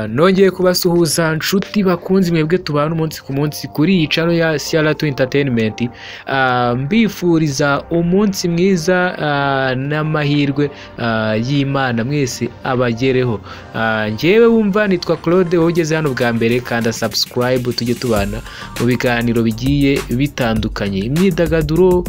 nongeye kubasuhuza nshuti bakunzi mwebwe tubana umunsi ku munsi kuri iyi channel ya CR2 Entertainment. Mbifuriza umunsi mwiza n'amahirwe y'Imana mwese abagereho. Njyewe wumva nitwa Claude, ugeze hano bwa mbere kanda subscribe tujye tubana mu biganiro bigiye bitandukanye, imyidagaduro,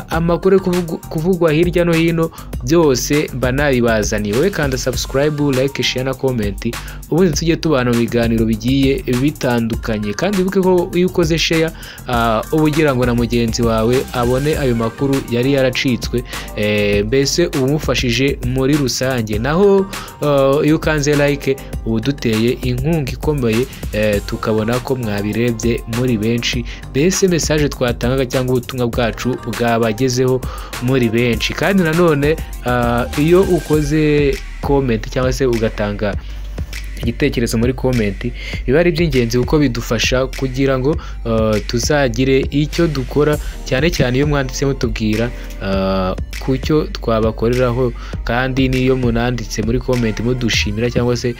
amakuru kuvugwa hirya no hino, byose mba nabibazaniye. Wowe kanda subscribe, like, share na comment, ubundi tujye tubana mu biganiro bigiye bitandukanye. Kandi wibuke ko iyo ukoze share ubugira ngo na mugenzi wawe abone ayo makuru yari yaracitswe, mbese ubumufashije muri rusange. Naho iyo ukanze like ubu duteye inkunga ikomeye, tukabona ko mwabirebye muri benshi, mbese message twatangaga cyangwa ubutumwa bwacu bwabagezeho muri benshi. Kandi nanone iyo ukoze comment cyangwa se ugatanga igitekerezo muri comment, biba ari by'ingenzi kuko bidufasha kugira ngo tuzagire icyo dukora, cyane cyane iyo mwanditse mutubwira kucyo twabakoreraho. Kandi niyo munanditse muri comment mudushimira cyangwa se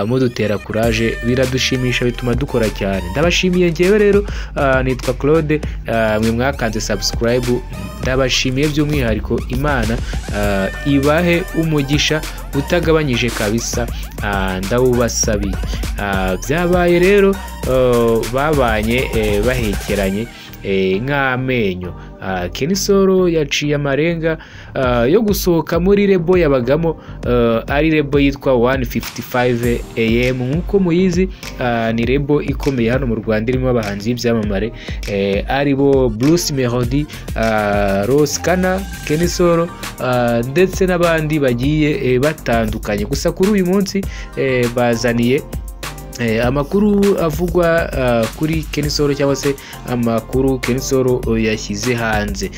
mudutera courage, biradushimisha, bituma dukora cyane. Ndabashimiye. Ngewe rero nitwa Claude, mwe mwakanze subscribe, ndabashimiye by'umwihariko. Imana ibahe umugisha utagabanyije kabisa, ndawubasabiye. Byabaye rero babanye bahekeranye nk'amenyo. Kenisoro yaciye amarenga yo gusohoka muri rebo yabagamo, ari rebo yitwa 155 AM. nk'uko muyizi ni rebo ikomeye hano mu Rwanda, irimo abahanzi b'ibyamamare aribo Bruce Melody, Roskana, Kenisoro ndetse n'abandi bagiye batandukanye. Gusa kuri uyu munsi bazaniye amakuru avugwa kuri Kenisoro, cyangwa se amakuru Kenisoro yashyize hanze.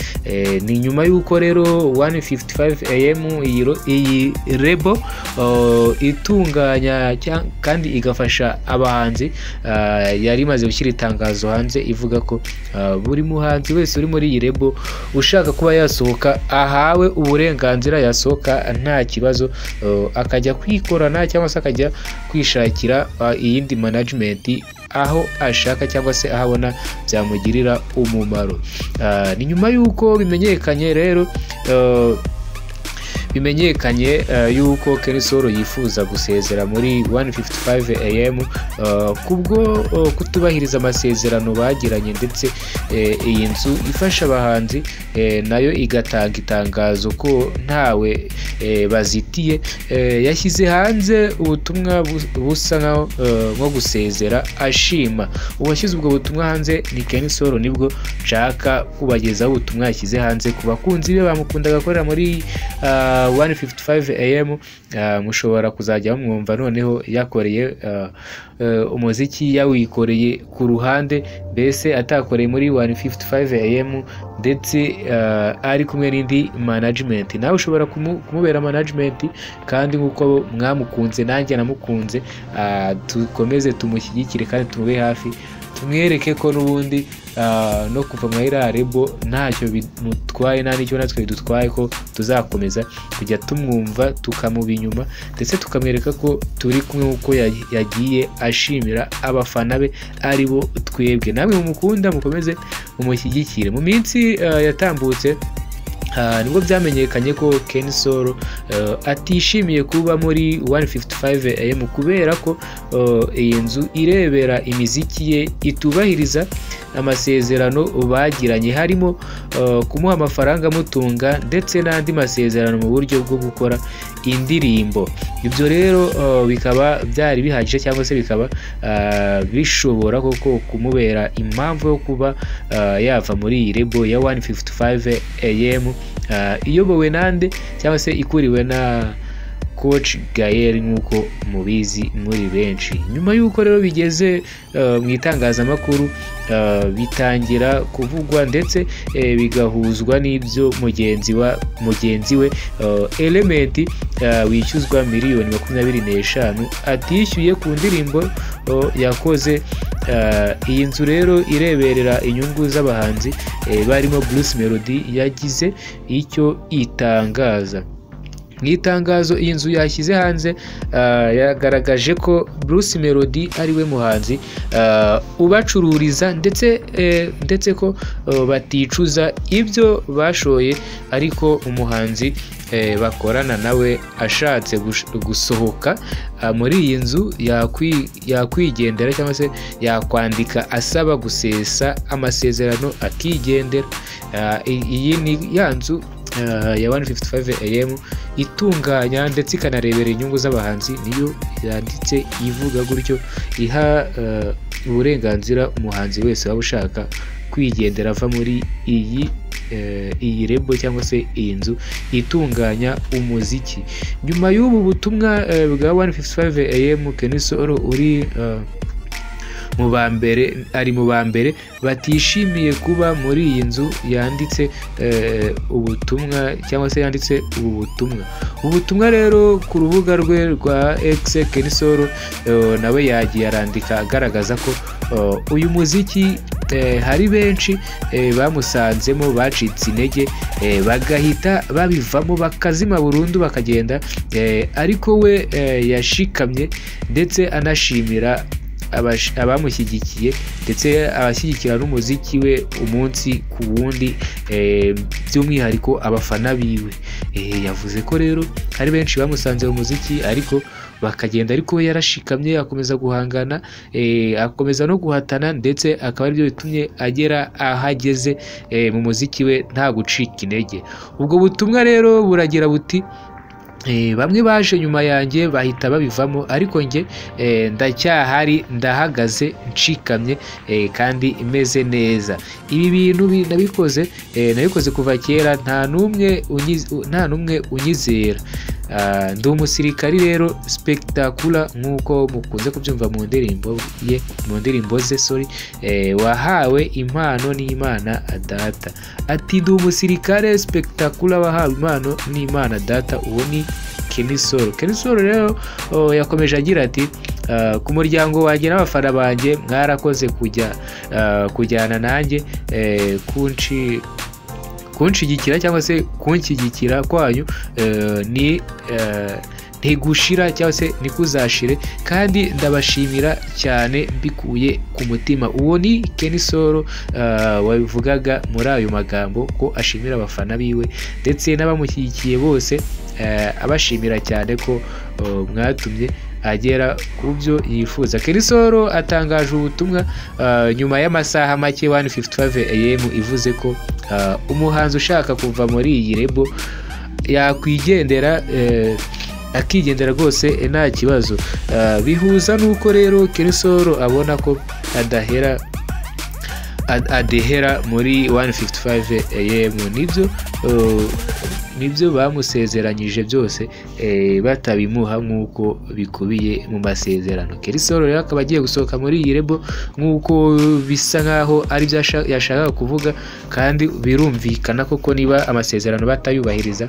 Ni nyuma y'uko rero 155 AM iyi rebo itunganya kandi igafasha abahanzi, yari imaze gushyira itangazo hanze ivuga ko buri muhanzi wese uri muri iyi rebo ushaka kuba yasohoka ahawe uburenganzira yasohoka nta kibazo, akajya kwikorana cyangwa se akajya kwishakira iyindi management aho ashaka cyangwa se ahabona byamugirira umumaro. Ni nyuma y'uko bimenyekanye rero yuko Kenisoro yifuza gusezera muri 155 AM kubwo kutubahiriza amasezerano bagiranye, ndetse iyi nzu ifasha abahanzi nayo igatanga itangazo ko ntawe bazitiye. Yashyize hanze ubutumwa busa nko gusezera ashima. Uwashyize ubwo butumwa hanze ni Kenisoro. Nibwo nshaka kubagezaho ubutumwa yashyize hanze ku bakunzi be bamukundaga akorera muri 155 AM. Mushobora kuzajya mwumva noneho yakoreye umuziki yawikoreye ku ruhande, mbese atakoreye muri 155 AM, ndetse ari kumwe n'indi management. Nawe ushobora kumubera management, kandi nk'uko mwamukunze nanjye namukunze, dukomeze tumushyigikire kandi tumube hafi, tumwereke ko n'ubundi no kuva mu iriya rebo ntacyo bimutwaye, nta n'icyo natwe bidutwaye, ko tuzakomeza kujya tumwumva tukamuba inyuma, ndetse tukamwereka ko turi kumwe nk'uko yagiye ashimira abafana be aribo twebwe. Namwe mumukunda mukomeze mumushyigikire. Mu minsi yatambutse nibwo byamenyekanye ko Kenisoro atishimiye kuba muri 155 AM kubera ko iyi nzu irebera imiziki ye itubahiriza amasezerano bagiranye, harimo kumuha amafaranga amutunga ndetse n'andi masezerano mu buryo bwo gukora indirimbo. Ibyo rero bikaba byari bihagije, cyangwa se bikaba bishobora koko kumubera impamvu yo kuba yava muri iyi rebo ya 155 AM iyobowe nande, cyangwa se ikuriwe na Coach Gael nk'uko mubizi muri benshi. Nyuma y'uko rero bigeze mu itangazamakuru, bitangira kuvugwa ndetse bigahuzwa n'ibyo mugenzi we Element wishyuzwa miliyoni 25 atishyuye ku ndirimbo yakoze. Iyi nzu rero ireberera inyungu z'abahanzi barimo Bruce Melody yagize icyo itangaza. mu itangazo iyi nzu yashyize hanze yagaragaje ko Bruce Melody ari we muhanzi ubacururiza ndetse ko baticuza ibyo bashoye, ariko umuhanzi bakorana nawe ashatse gusohoka muri iyi nzu yakwigendera cyangwa se yakwandika asaba gusesa amasezerano akigendera. Iyi ni ya nzu ya 155 AM itunganya ndetse ikanarebera inyungu z'abahanzi, niyo yanditse ivuga gutyo, iha uburenganzira umuhanzi wese waba ushaka kwigendera ava muri iyi rebo cyangwa se iyi nzu itunganya umuziki. Nyuma y'ubu butumwa bwa 155 AM, Kenny Solo uri ari mu bambere batishimiye kuba muri iyi nzu yanditse ubutumwa cyangwa se yanditse ubu butumwa rero ku rubuga rwe rwa X. Kenny Solo nawe yagiye arandika agaragaza ko uyu muziki hari benshi bamusanzemo bacitse intege bagahita babivamo bakazima burundu bakagenda, ariko we yashikamye ndetse anashimira abamushyigikiye ndetse abashyigikira n'umuziki we umunsi ku wundi, by'umwihariko abafana biwe. Yavuze ko rero hari benshi bamusanze mu muziki ariko bakagenda, ariko we yarashikamye akomeza guhangana, akomeza no guhatana, ndetse akaba aribyo bitumye agera ahageze mu muziki we nta gucika intege. Ubwo butumwa rero buragira buti bamwe baje nyuma yanjye bahita babivamo, ariko njye ndacyahari, ndahagaze nshikamye kandi imeze neza. Ibi bintu nabikoze kuva kera, nta n'umwe unyizera. Ndi umusirikari rero Spectacular nk'uko mukunze kubyumva mu ndirimbo ze wahawe impano n'Imana Data. Ati ndi umusirikare Spectacular wahawe impano n'Imana Data. Uwo ni Kenny Solo. Kenny Solo rero yakomeje agira ati ku muryango wanjye n'abafana banjye mwarakoze kujyana nanjye kunshyigikira cyangwa se kunshyigikira kwanyu ntigushira cyangwa se ntikuzashire, kandi ndabashimira cyane mbikuye ku mutima. Uwo ni Kenny Solo wabivugaga muri ayo magambo ko ashimira abafana biwe ndetse n'abamushyigikiye bose, abashimira cyane ko mwatumye agera ku byo yifuza. Kenny Solo atangaje ubutumwa nyuma y'amasaha make 155 AM ivuze ko umuhanzi ushaka kuva muri iyi rebo yakwigendera akigendera rwose nta kibazo. Bihuza nuko rero Kenny Solo abona ko adehera muri 155 AM. Nibyo bamusezeranyije byose batabimuha nk'uko bikubiye mu masezerano. Kenny Solo rero akaba agiye gusohoka muri iyi rebo nk'uko bisa nk'aho ari byo yashakaga kuvuga, kandi birumvikana koko niba amasezerano batayubahiriza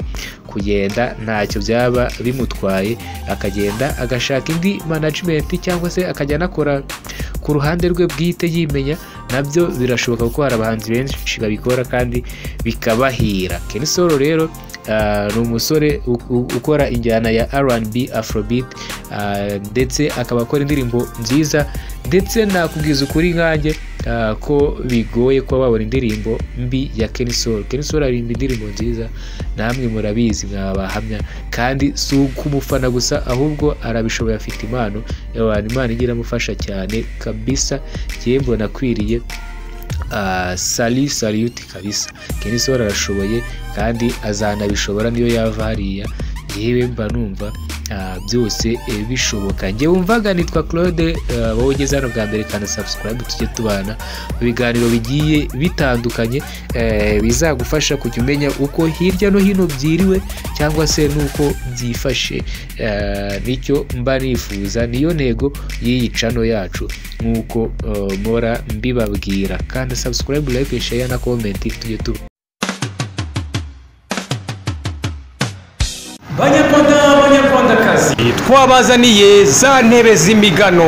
kugenda ntacyo byaba bimutwaye, akagenda agashaka indi management cyangwa se akajya anakora ku ruhande rwe bwite yimenya. Nabyo birashoboka kuko hari abahanzi benshi babikora kandi bikabahira. Kenny Solo rero ni umusore ukora injyana ya R&B Afrobeat, ndetse akaba akora indirimbo nziza, ndetse nakubwiza ukuri nkanjye ko bigoye kuba wabona indirimbo mbi ya Kenny Solo. Kenny Solo aririmba indirimbo nziza, namwe murabizi mwabahamya, kandi si ukumufana gusa ahubwo arabishoboye, afite impano. Imana igira amufasha cyane kabisa, njye mbona akwiriye salute kabisa. Kenny Solo arashoboye kandi azanabishobora niyo yava hariya. Yewe mba numva byose bishoboka. Njye wumvaga nitwa Claude, wowe ugeze hano bwa mbere kandi subscribe, tujye tubana mu biganiro bigiye bitandukanye bizagufasha kujya umenya uko hirya no hino byiriwe cyangwa se nuko byifashe. Nicyo mba nifuza, niyo ntego y'iyi channel yacu nk'uko mpora mbibabwira. Kandi subscribe, like, share na comment, tujye tubana. Banyarwandakazi, twabazaniye za ntebe z'imigano,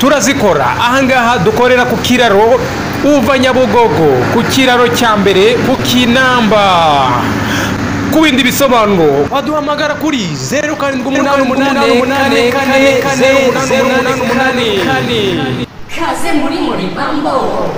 turazikora ahangaha. Dukorera ku kiraro uva Nyabugogo, ku kiraro cya mbere ku Kinamba. ku bindi bisobanuro waduhamagara kuri 0788 Kaze muri Mambo.